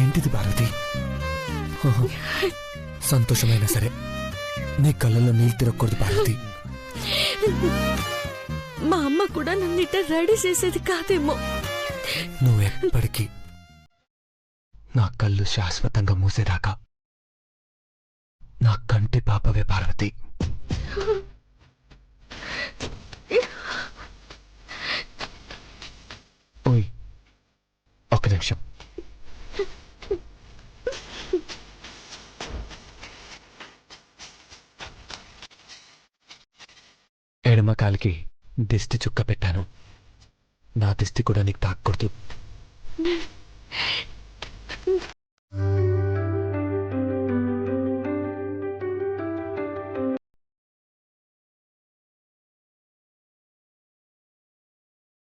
ఏంటిది పార్వతి? సంతోషమైనా సరే నీ కళ్ళల్లో నీళ్ళు తిరగకూడదు పార్వతి. మా అమ్మ కూడా నన్ను ఇట్ట రెడీ చేసేది కాదేమో. నువ్వు ఎప్పటికీ నా కళ్ళు శాశ్వతంగా మూసేదాకా నా కంటి పాపవే పార్వతి. ఓయ్, ఒక్క నిమిషం. ఎడమ కాలికి దిష్టి చుక్క పెట్టాను. నా దిష్టి కూడా నీకు తాకూడదు.